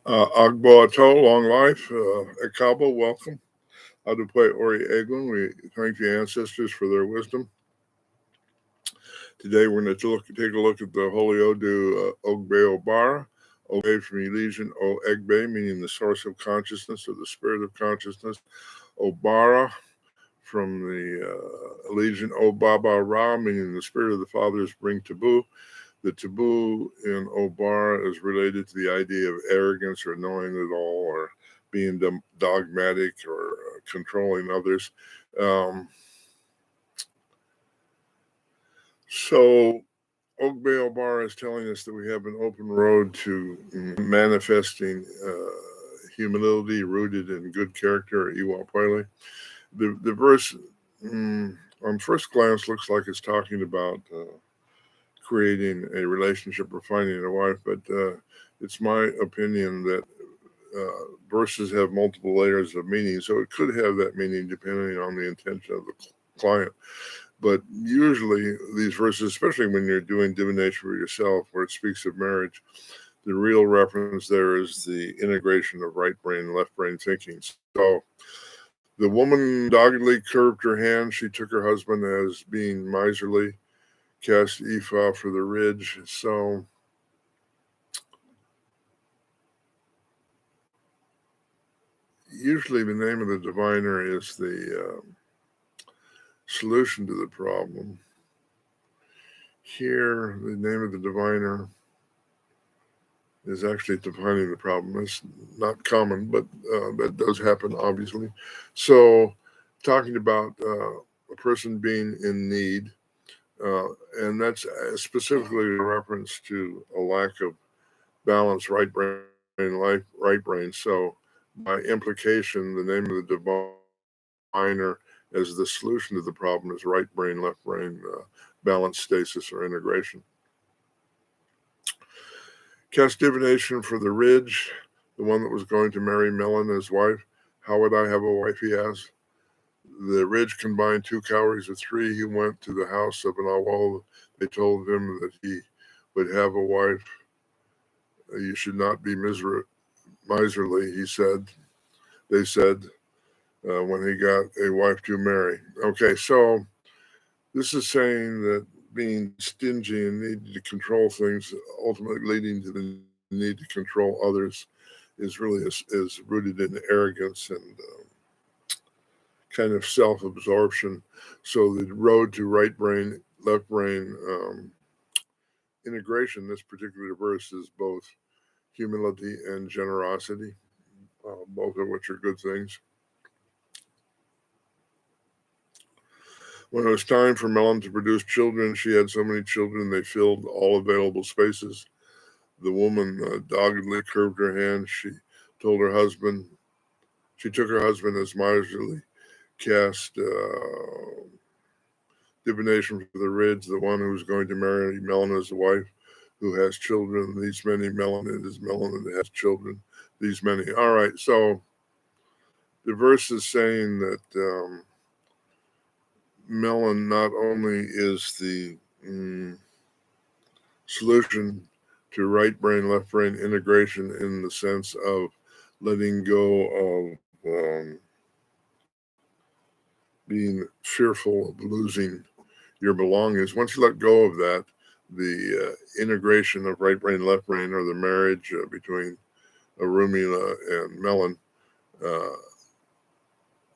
Ogbo long life. Akabo, welcome. Adupwe Ori Egun, we thank the ancestors for their wisdom. Today we're going to take a look at the Holy Odu Ogbe Obara. Ogbe from Elysian O Egbe, meaning the source of consciousness or the spirit of consciousness. Obara from the Elysian O Baba Ra, meaning the spirit of the fathers bring taboo. The taboo in Obara is related to the idea of arrogance or knowing it all or being dogmatic or controlling others. So Ogbe Obara is telling us that we have an open road to manifesting humility rooted in good character, Iwa Pele. The verse, on first glance, looks like it's talking about creating a relationship or finding a wife, but it's my opinion that verses have multiple layers of meaning, so it could have that meaning depending on the intention of the client. But usually these verses, especially when you're doing divination for yourself, where it speaks of marriage, the real reference there is the integration of right brain and left brain thinking. So the woman doggedly curved her hand. She took her husband as being miserly, cast Ephah for the ridge. So usually the name of the diviner is the solution to the problem. Here, the name of the diviner is actually defining the problem. It's not common, but that does happen, obviously. So talking about a person being in need, and that's specifically a reference to a lack of balance, right brain, right brain. So by implication, the name of the diviner as the solution to the problem is right brain, left brain, balance, stasis, or integration. Cast divination for the ridge, the one that was going to marry Melon as wife. How would I have a wife, he asked. The ridge combined 2 cowries of 3. He went to the house of an awal. They told him that he would have a wife. You should not be miserly, he said. They said when he got a wife to marry. Okay, so this is saying that being stingy and needing to control things, ultimately leading to the need to control others, is really is rooted in arrogance and kind of self-absorption. So the road to right brain, left brain integration, this particular verse, is both humility and generosity, both of which are good things. When it was time for Melon to produce children, she had so many children they filled all available spaces. The woman doggedly curved her hand. She took her husband as miserly, cast divination for the ridge, the one who's going to marry Melon as a wife, who has children. These many, Melon that has children. These many. All right, so the verse is saying that Melon not only is the solution to right brain, left brain integration in the sense of letting go of being fearful of losing your belongings. Once you let go of that, the integration of right brain, left brain, or the marriage between Arumila and Melon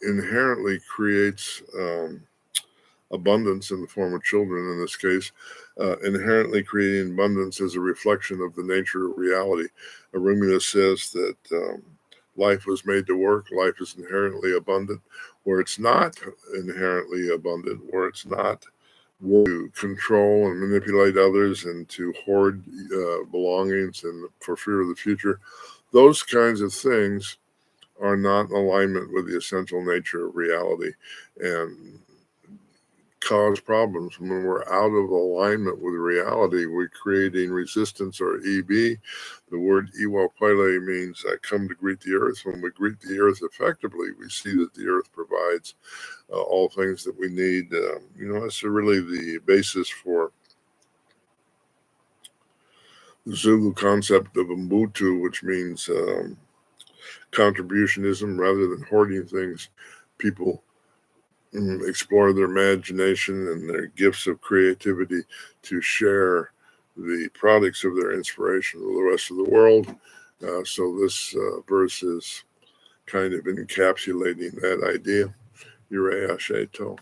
inherently creates abundance in the form of children, in this case, inherently creating abundance as a reflection of the nature of reality. Arumila says that life was made to work, life is inherently abundant. Where it's not inherently abundant, where it's not to control and manipulate others and to hoard belongings and for fear of the future, those kinds of things are not in alignment with the essential nature of reality and cause problems. When we're out of alignment with reality, we're creating resistance, or EB. The word Iwa Pele means I come to greet the earth. When we greet the earth effectively, we see that the earth provides all things that we need. That's really the basis for Zulu concept of Ubuntu, which means contributionism rather than hoarding things. People explore their imagination and their gifts of creativity to share the products of their inspiration with the rest of the world. So this verse is kind of encapsulating that idea. Yireh Ashe Tov.